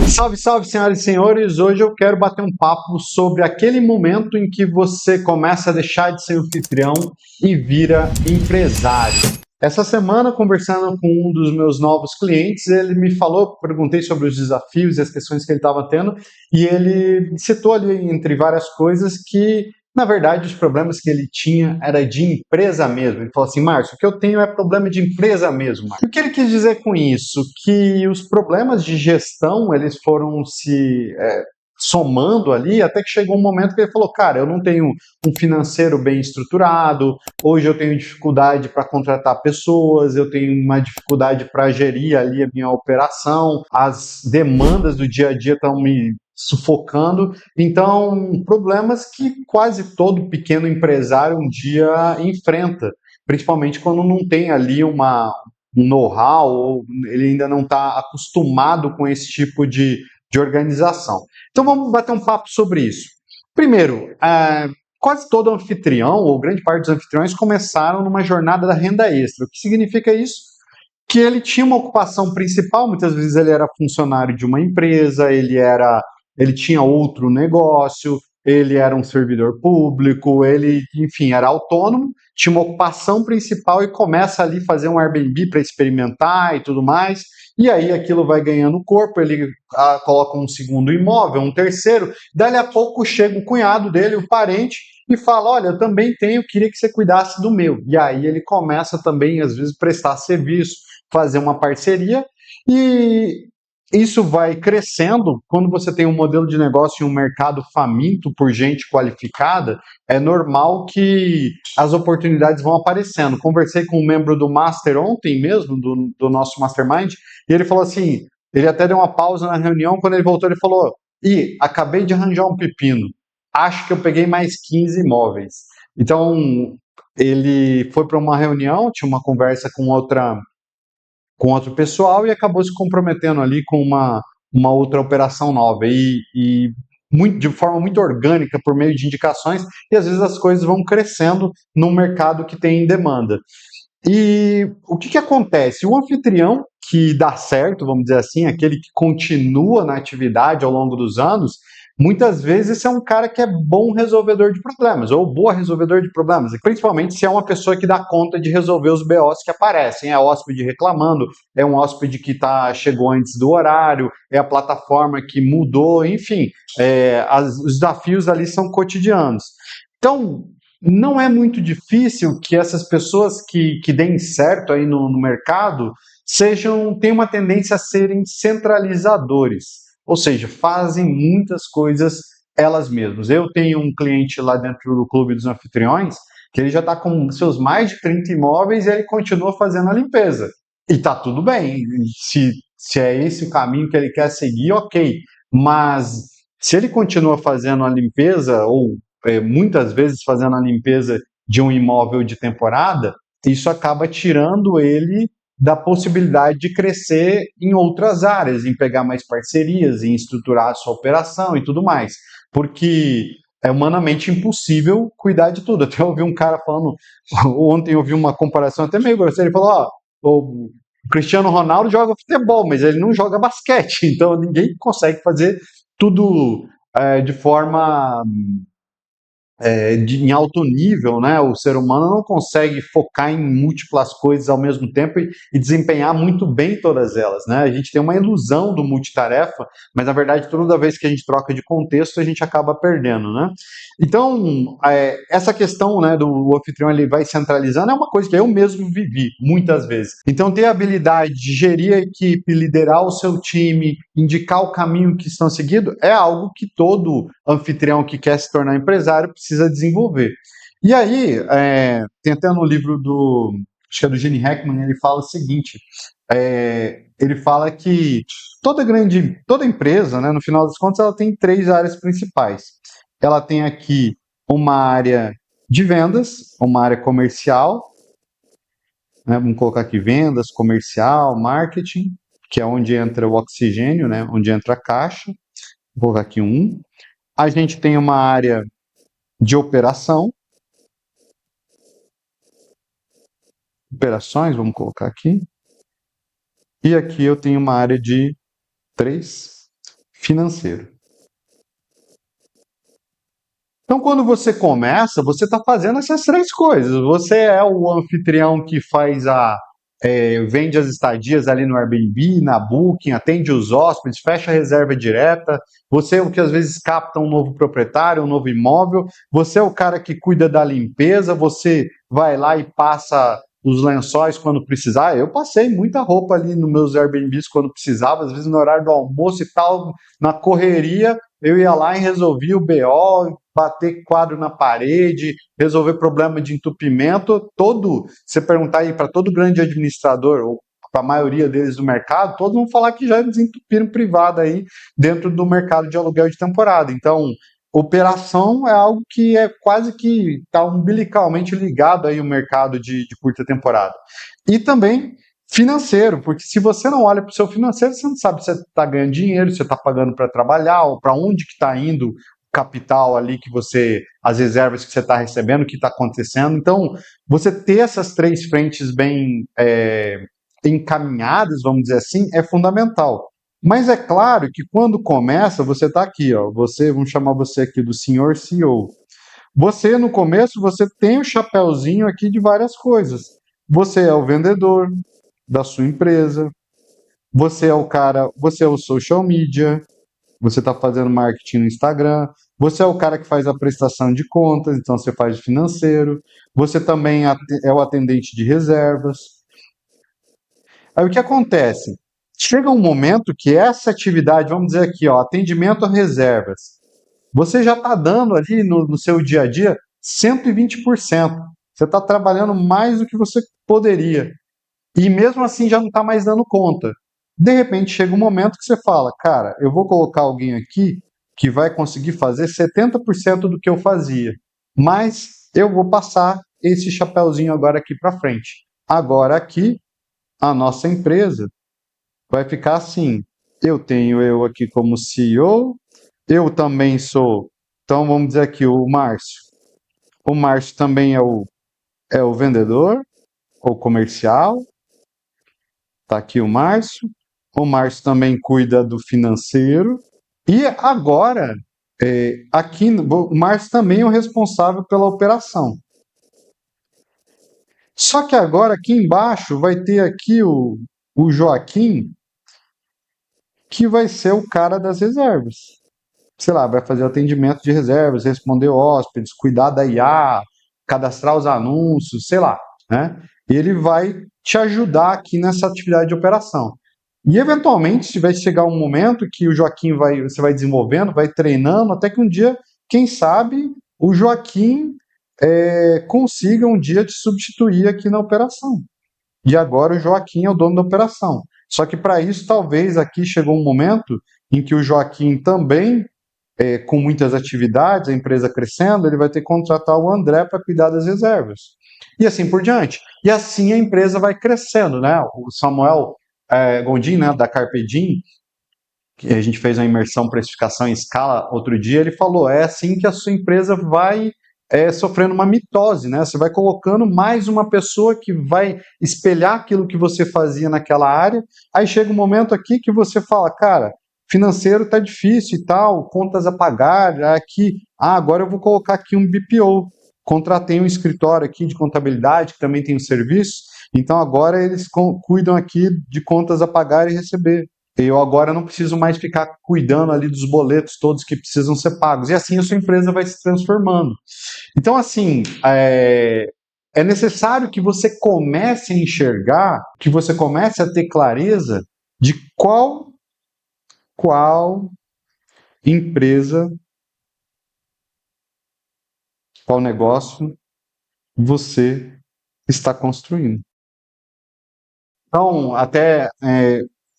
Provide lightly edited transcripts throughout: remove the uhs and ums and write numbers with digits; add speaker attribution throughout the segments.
Speaker 1: Salve, salve, senhoras e senhores! Hoje eu quero bater um papo sobre aquele momento em que você começa a deixar de ser anfitrião e vira empresário. Essa semana, conversando com um dos meus novos clientes, ele me falou, perguntei sobre os desafios e as questões que ele estava tendo, e ele citou ali, entre várias coisas, que na verdade os problemas que ele tinha era de empresa mesmo. Ele falou assim: Márcio, o que eu tenho é problema de empresa mesmo. E o que ele quis dizer com isso? Que os problemas de gestão eles foram se somando ali, até que chegou um momento que ele falou: cara, eu não tenho um financeiro bem estruturado, hoje eu tenho dificuldade para contratar pessoas, eu tenho uma dificuldade para gerir ali a minha operação, as demandas do dia a dia estão me sufocando. Então, problemas que quase todo pequeno empresário um dia enfrenta, principalmente quando não tem ali um know-how, ou ele ainda não está acostumado com esse tipo de organização. Então vamos bater um papo sobre isso. Primeiro, quase todo anfitrião, ou grande parte dos anfitriões, começaram numa jornada da renda extra. O que significa isso? Que ele tinha uma ocupação principal, muitas vezes ele era funcionário de uma empresa, ele tinha outro negócio, ele era um servidor público, ele, enfim, era autônomo, tinha uma ocupação principal e começa ali a fazer um Airbnb para experimentar e tudo mais. E aí aquilo vai ganhando corpo, ele coloca um segundo imóvel, um terceiro, dali a pouco chega o cunhado dele, o parente, e fala: olha, eu também tenho, queria que você cuidasse do meu. E aí ele começa também, às vezes, prestar serviço, fazer uma parceria, e isso vai crescendo. Quando você tem um modelo de negócio e um mercado faminto por gente qualificada, é normal que as oportunidades vão aparecendo. Conversei com um membro do Master ontem mesmo, do nosso Mastermind, e ele falou assim, ele até deu uma pausa na reunião, quando ele voltou ele falou: acabei de arranjar um pepino, acho que eu peguei mais 15 imóveis. Então, ele foi para uma reunião, tinha uma conversa com outro pessoal e acabou se comprometendo ali com uma outra operação nova. E muito, de forma muito orgânica, por meio de indicações, e às vezes as coisas vão crescendo num mercado que tem demanda. E o que acontece? O anfitrião que dá certo, vamos dizer assim, aquele que continua na atividade ao longo dos anos, muitas vezes é um cara que é bom resolvedor de problemas, ou boa resolvedor de problemas, principalmente se é uma pessoa que dá conta de resolver os BOs que aparecem. É hóspede reclamando, é um hóspede que chegou antes do horário, é a plataforma que mudou, enfim, os desafios ali são cotidianos. Então, não é muito difícil que essas pessoas que deem certo aí no mercado tenham uma tendência a serem centralizadores, ou seja, fazem muitas coisas elas mesmas. Eu tenho um cliente lá dentro do Clube dos Anfitriões que ele já está com seus mais de 30 imóveis e ele continua fazendo a limpeza. E está tudo bem, se é esse o caminho que ele quer seguir, ok. Mas se ele continua fazendo a limpeza, ou muitas vezes fazendo a limpeza de um imóvel de temporada, isso acaba tirando ele da possibilidade de crescer em outras áreas, em pegar mais parcerias, em estruturar a sua operação e tudo mais, porque é humanamente impossível cuidar de tudo. Até ouvi um cara falando, ontem eu vi uma comparação até meio grosseira, ele falou: o Cristiano Ronaldo joga futebol, mas ele não joga basquete, então ninguém consegue fazer tudo de forma em alto nível, né? O ser humano não consegue focar em múltiplas coisas ao mesmo tempo e desempenhar muito bem todas elas, né? A gente tem uma ilusão do multitarefa, mas na verdade toda vez que a gente troca de contexto a gente acaba perdendo, né? Então, essa questão, né, do anfitrião ele vai centralizando é uma coisa que eu mesmo vivi muitas vezes. Então, ter a habilidade de gerir a equipe, liderar o seu time, indicar o caminho que estão seguindo é algo que todo anfitrião que quer se tornar empresário precisa desenvolver. E aí, tem até no livro acho que é do Gene Hackman, ele fala o seguinte, ele fala que toda empresa, né, no final das contas, ela tem 3 áreas principais. Ela tem aqui uma área de vendas, uma área comercial, né, vamos colocar aqui vendas, comercial, marketing, que é onde entra o oxigênio, né, onde entra a caixa. Vou colocar aqui um. A gente tem uma área de operações, vamos colocar aqui. E aqui eu tenho uma área de 3. financeiro. Então, quando você começa, você está fazendo essas três coisas. Você é o anfitrião que vende as estadias ali no Airbnb, na Booking, atende os hóspedes, fecha a reserva direta. Você é o que às vezes capta um novo proprietário, um novo imóvel. Você é o cara que cuida da limpeza. Você vai lá e passa os lençóis quando precisar. Eu passei muita roupa ali nos meus Airbnbs quando precisava, às vezes no horário do almoço e tal, na correria. Eu ia lá e resolvia o BO, bater quadro na parede, resolver problema de entupimento. Se perguntar aí para todo grande administrador, ou para a maioria deles do mercado, todos vão falar que já desentupiram privado aí dentro do mercado de aluguel de temporada. Então, operação é algo que é quase que está umbilicalmente ligado aí ao mercado de curta temporada. E também financeiro, porque se você não olha para o seu financeiro, você não sabe se você está ganhando dinheiro, se você está pagando para trabalhar, ou para onde que está indo o capital ali que você, as reservas que você está recebendo, o que está acontecendo. Então, você ter essas três frentes bem encaminhadas, vamos dizer assim, é fundamental. Mas é claro que quando começa, você está aqui, ó, vamos chamar você aqui do senhor CEO. Você, no começo, você tem o chapéuzinho aqui de várias coisas. Você é o vendedor da sua empresa, você é o cara, você é o social media, você está fazendo marketing no Instagram, você é o cara que faz a prestação de contas, então você faz o financeiro, você também é o atendente de reservas. Aí o que acontece? Chega um momento que essa atividade, vamos dizer aqui, ó, atendimento a reservas, você já está dando ali no seu dia a dia 120%. Você está trabalhando mais do que você poderia. E mesmo assim já não está mais dando conta. De repente chega um momento que você fala, cara, eu vou colocar alguém aqui que vai conseguir fazer 70% do que eu fazia, mas eu vou passar esse chapéuzinho agora aqui para frente. Agora aqui, a nossa empresa vai ficar assim, eu tenho eu aqui como CEO, eu também sou, então vamos dizer aqui o Márcio. O Márcio também é o vendedor, ou comercial, tá aqui o Márcio. O Márcio também cuida do financeiro. E agora, aqui, o Márcio também é o responsável pela operação. Só que agora, aqui embaixo, vai ter aqui o Joaquim, que vai ser o cara das reservas. Sei lá, vai fazer o atendimento de reservas, responder hóspedes, cuidar da IA, cadastrar os anúncios, sei lá, né? E ele vai te ajudar aqui nessa atividade de operação. E eventualmente vai chegar um momento que o Joaquim você vai desenvolvendo, vai treinando, até que um dia, quem sabe, o Joaquim consiga um dia te substituir aqui na operação. E agora o Joaquim é o dono da operação. Só que para isso, talvez aqui chegou um momento em que o Joaquim também, com muitas atividades, a empresa crescendo, ele vai ter que contratar o André para cuidar das reservas. E assim por diante. E assim a empresa vai crescendo, né? O Samuel Gondim, né, da Carpe Diem, que a gente fez uma imersão precificação em escala outro dia, ele falou, é assim que a sua empresa vai sofrendo uma mitose, né? Você vai colocando mais uma pessoa que vai espelhar aquilo que você fazia naquela área, aí chega um momento aqui que você fala, cara, financeiro tá difícil e tal, contas a pagar, aqui, agora eu vou colocar aqui um BPO, contratei um escritório aqui de contabilidade, que também tem um serviço, então agora eles cuidam aqui de contas a pagar e receber. Eu agora não preciso mais ficar cuidando ali dos boletos todos que precisam ser pagos. E assim a sua empresa vai se transformando. Então, assim, é necessário que você comece a enxergar, que você comece a ter clareza de qual empresa, qual negócio você está construindo. Então, até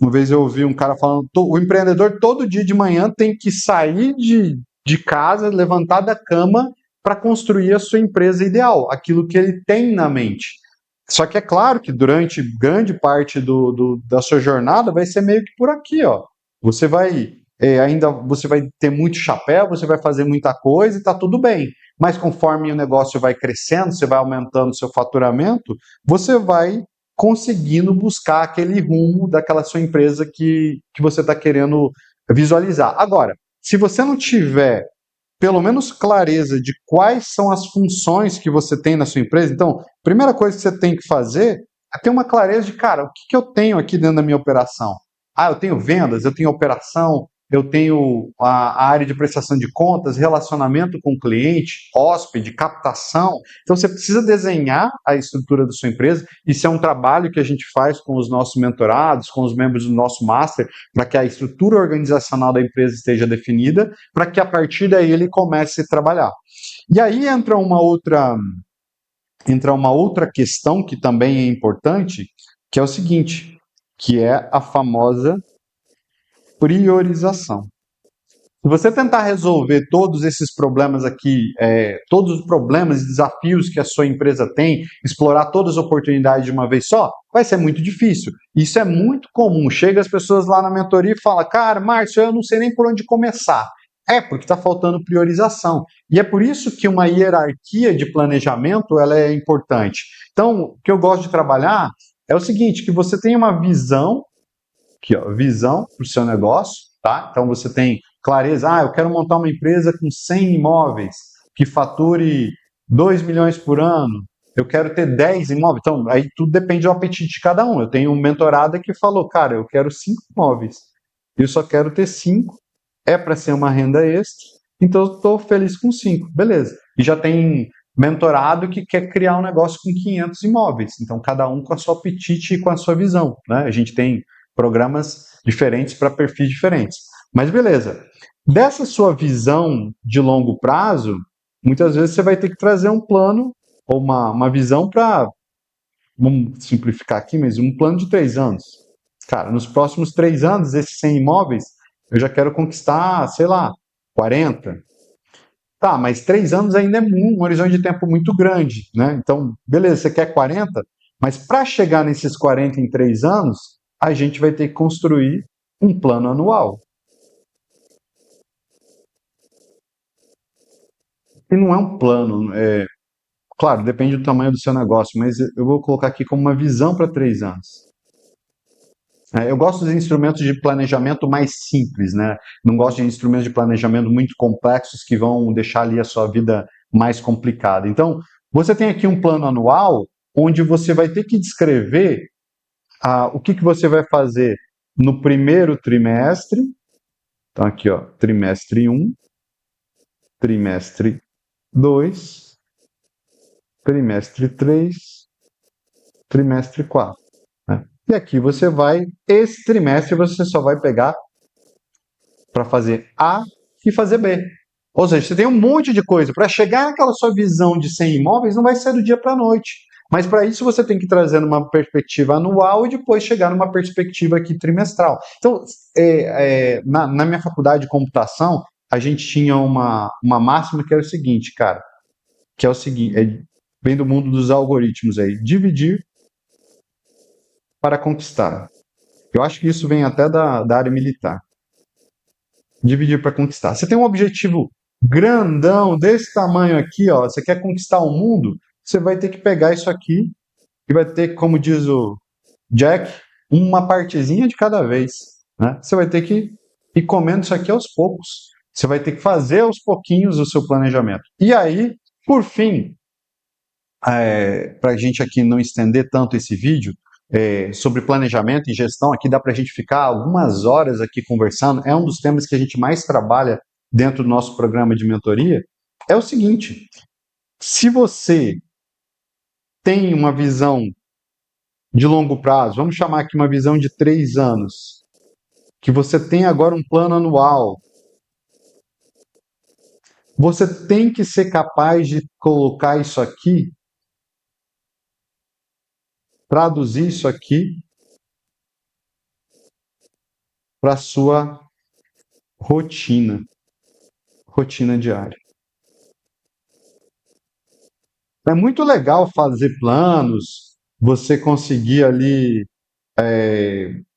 Speaker 1: uma vez eu ouvi um cara falando, o empreendedor todo dia de manhã tem que sair de casa, levantar da cama para construir a sua empresa ideal, aquilo que ele tem na mente. Só que é claro que durante grande parte da sua jornada vai ser meio que por aqui, ó. Você vai você vai ter muito chapéu, você vai fazer muita coisa e tá tudo bem. Mas conforme o negócio vai crescendo, você vai aumentando o seu faturamento, você vai conseguindo buscar aquele rumo daquela sua empresa que você está querendo visualizar. Agora, se você não tiver pelo menos clareza de quais são as funções que você tem na sua empresa, então, a primeira coisa que você tem que fazer é ter uma clareza de, cara, o que eu tenho aqui dentro da minha operação? Ah, eu tenho vendas, eu tenho operação, eu tenho a área de prestação de contas, relacionamento com o cliente, hóspede, captação. Então, você precisa desenhar a estrutura da sua empresa. Isso é um trabalho que a gente faz com os nossos mentorados, com os membros do nosso Master, para que a estrutura organizacional da empresa esteja definida, para que a partir daí ele comece a trabalhar. E aí entra uma outra questão que também é importante, que é o seguinte, que é a famosa priorização. Se você tentar resolver todos esses problemas aqui, todos os problemas e desafios que a sua empresa tem, explorar todas as oportunidades de uma vez só, vai ser muito difícil. Isso é muito comum. Chega as pessoas lá na mentoria e falam, cara, Márcio, eu não sei nem por onde começar. É, porque está faltando priorização. E é por isso que uma hierarquia de planejamento ela é importante. Então, o que eu gosto de trabalhar é o seguinte, que você tenha uma visão, aqui, ó, visão para o seu negócio, tá? Então você tem clareza, eu quero montar uma empresa com 100 imóveis, que fature 2 milhões por ano, eu quero ter 10 imóveis. Então, aí tudo depende do apetite de cada um. Eu tenho um mentorada que falou, cara, eu quero 5 imóveis, eu só quero ter 5, é para ser uma renda extra, então eu estou feliz com 5, beleza. E já tem mentorado que quer criar um negócio com 500 imóveis, então cada um com a sua apetite e com a sua visão, né? A gente tem programas diferentes para perfis diferentes. Mas beleza. Dessa sua visão de longo prazo, muitas vezes você vai ter que trazer um plano ou uma visão para, vamos simplificar aqui, mas um plano de 3 anos. Cara, nos próximos 3 anos, esses 100 imóveis, eu já quero conquistar, sei lá, 40. Tá, mas 3 anos ainda é um horizonte de tempo muito grande, né? Então, beleza, você quer 40, mas para chegar nesses 40 em 3 anos, a gente vai ter que construir um plano anual. E não é um plano, claro, depende do tamanho do seu negócio, mas eu vou colocar aqui como uma visão para 3 anos. Eu gosto dos instrumentos de planejamento mais simples, né? Não gosto de instrumentos de planejamento muito complexos que vão deixar ali a sua vida mais complicada. Então, você tem aqui um plano anual onde você vai ter que descrever o que você vai fazer no primeiro trimestre. Então, aqui, ó, trimestre 1, trimestre 2, trimestre 3, trimestre 4. Né? E aqui você vai, esse trimestre você só vai pegar para fazer A e fazer B. Ou seja, você tem um monte de coisa. Para chegar naquela sua visão de 100 imóveis, não vai ser do dia para a noite. Mas para isso você tem que trazer uma perspectiva anual e depois chegar numa perspectiva aqui trimestral. Então, na minha faculdade de computação, a gente tinha uma máxima que era o seguinte, cara, que é o seguinte, vem do mundo dos algoritmos aí, dividir para conquistar. Eu acho que isso vem até da área militar. Dividir para conquistar. Você tem um objetivo grandão desse tamanho aqui, ó, você quer conquistar o mundo, você vai ter que pegar isso aqui e vai ter, como diz o Jack, uma partezinha de cada vez. Né? Você vai ter que ir comendo isso aqui aos poucos. Você vai ter que fazer aos pouquinhos o seu planejamento. E aí, por fim, para a gente aqui não estender tanto esse vídeo, sobre planejamento e gestão, aqui dá para a gente ficar algumas horas aqui conversando, é um dos temas que a gente mais trabalha dentro do nosso programa de mentoria, é o seguinte, se você tem uma visão de longo prazo, vamos chamar aqui uma visão de 3 anos, que você tem agora um plano anual, você tem que ser capaz de colocar isso aqui, traduzir isso aqui para a sua rotina diária. É muito legal fazer planos, você conseguir ali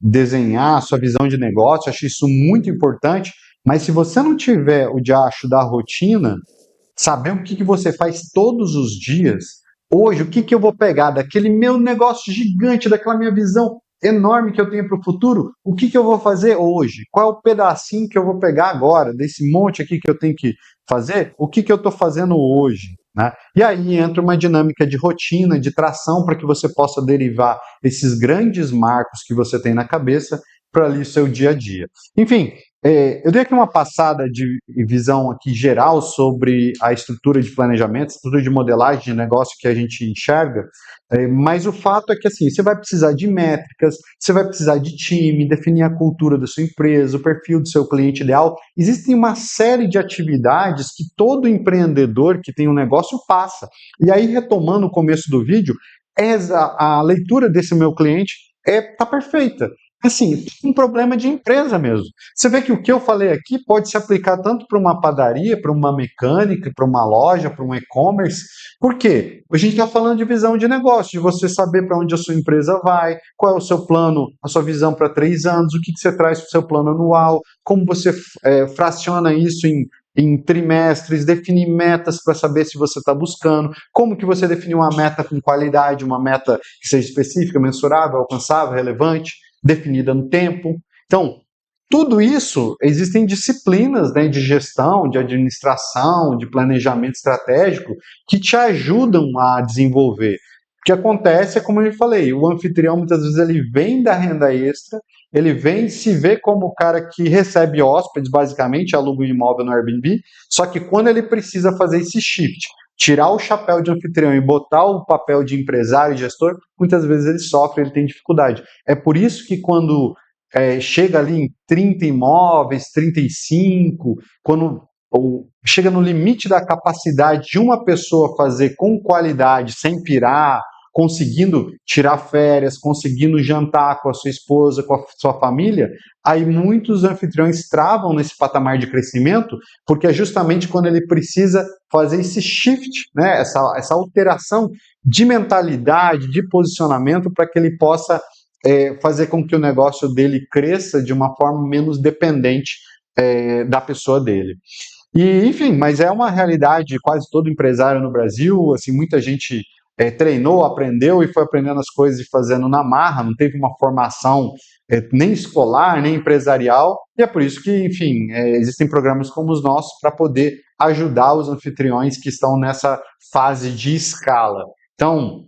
Speaker 1: desenhar a sua visão de negócio, acho isso muito importante, mas se você não tiver o diacho da rotina, saber o que você faz todos os dias, hoje, o que eu vou pegar daquele meu negócio gigante, daquela minha visão enorme que eu tenho para o futuro, o que eu vou fazer hoje? Qual é o pedacinho que eu vou pegar agora, desse monte aqui que eu tenho que fazer? O que eu estou fazendo hoje? Né? E aí entra uma dinâmica de rotina, de tração, para que você possa derivar esses grandes marcos que você tem na cabeça para ali o seu dia a dia. Enfim, eu dei aqui uma passada de visão aqui geral sobre a estrutura de planejamento, estrutura de modelagem de negócio que a gente enxerga, mas o fato é que assim, você vai precisar de métricas, você vai precisar de time, definir a cultura da sua empresa, o perfil do seu cliente ideal. Existem uma série de atividades que todo empreendedor que tem um negócio passa. E aí, retomando o começo do vídeo, a leitura desse meu cliente tá perfeita. Assim, um problema de empresa mesmo. Você vê que o que eu falei aqui pode se aplicar tanto para uma padaria, para uma mecânica, para uma loja, para um e-commerce. Por quê? A gente está falando de visão de negócio, de você saber para onde a sua empresa vai, qual é o seu plano, a sua visão para 3 anos, o que você traz para o seu plano anual, como você fraciona isso em trimestres, definir metas para saber se você está buscando, como que você define uma meta com qualidade, uma meta que seja específica, mensurável, alcançável, relevante, definida no tempo. Então, tudo isso, existem disciplinas, né, de gestão, de administração, de planejamento estratégico que te ajudam a desenvolver. O que acontece é, como eu falei, o anfitrião muitas vezes ele vem da renda extra, ele vem se vê como o cara que recebe hóspedes, basicamente, aluga um imóvel no Airbnb, só que quando ele precisa fazer esse shift, tirar o chapéu de anfitrião e botar o papel de empresário e gestor, muitas vezes ele sofre, ele tem dificuldade. É por isso que quando chega ali em 30 imóveis, 35, quando chega no limite da capacidade de uma pessoa fazer com qualidade, sem pirar, conseguindo tirar férias, conseguindo jantar com a sua esposa, com a sua família, aí muitos anfitriões travam nesse patamar de crescimento, porque é justamente quando ele precisa fazer esse shift, né, essa alteração de mentalidade, de posicionamento, para que ele possa fazer com que o negócio dele cresça de uma forma menos dependente da pessoa dele. E, enfim, mas é uma realidade de quase todo empresário no Brasil, assim, muita gente treinou, aprendeu e foi aprendendo as coisas e fazendo na marra, não teve uma formação nem escolar, nem empresarial, e é por isso que, enfim, existem programas como os nossos para poder ajudar os anfitriões que estão nessa fase de escala. Então,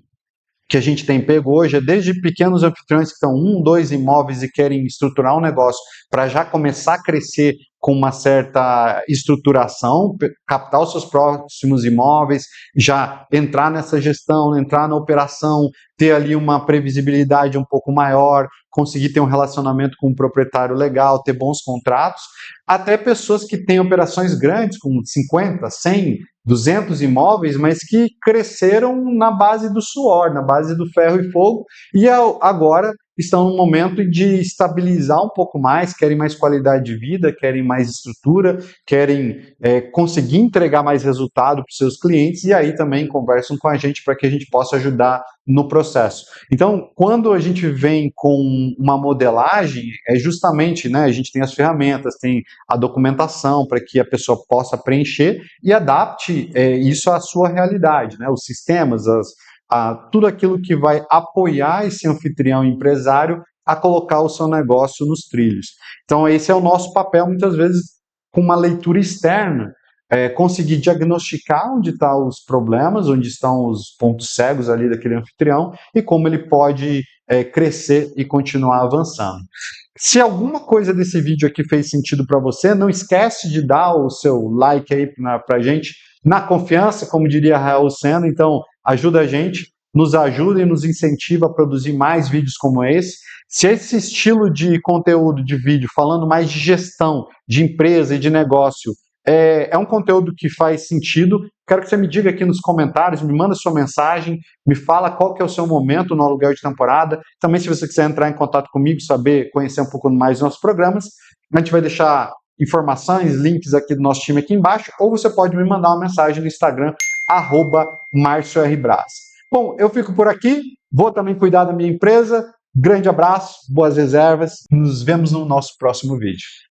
Speaker 1: que a gente tem pego hoje é desde pequenos anfitriões que estão 1, 2 imóveis e querem estruturar um negócio para já começar a crescer com uma certa estruturação, captar os seus próximos imóveis, já entrar nessa gestão, entrar na operação, ter ali uma previsibilidade um pouco maior, conseguir ter um relacionamento com um proprietário legal, ter bons contratos, até pessoas que têm operações grandes, com 50, 100, 200 imóveis, mas que cresceram na base do suor, na base do ferro e fogo, e agora estão no momento de estabilizar um pouco mais, querem mais qualidade de vida, querem mais estrutura, querem conseguir entregar mais resultado para os seus clientes, e aí também conversam com a gente para que a gente possa ajudar no processo. Então, quando a gente vem com uma modelagem, é justamente, né, a gente tem as ferramentas, tem a documentação para que a pessoa possa preencher e adapte isso à sua realidade, né, os sistemas, tudo aquilo que vai apoiar esse anfitrião empresário a colocar o seu negócio nos trilhos. Então, esse é o nosso papel, muitas vezes, com uma leitura externa, conseguir diagnosticar onde estão os problemas, onde estão os pontos cegos ali daquele anfitrião e como ele pode crescer e continuar avançando. Se alguma coisa desse vídeo aqui fez sentido para você, não esquece de dar o seu like aí para a gente, na confiança, como diria Raul Sena. Então, ajuda a gente, nos ajuda e nos incentiva a produzir mais vídeos como esse. Se esse estilo de conteúdo de vídeo, falando mais de gestão, de empresa e de negócio, é um conteúdo que faz sentido, quero que você me diga aqui nos comentários, me manda sua mensagem, me fala qual que é o seu momento no aluguel de temporada. Também, se você quiser entrar em contato comigo, saber, conhecer um pouco mais dos nossos programas, a gente vai deixar informações, links aqui do nosso time aqui embaixo, ou você pode me mandar uma mensagem no Instagram, @MárcioRBraz. Bom, eu fico por aqui, vou também cuidar da minha empresa. Grande abraço, boas reservas, nos vemos no nosso próximo vídeo.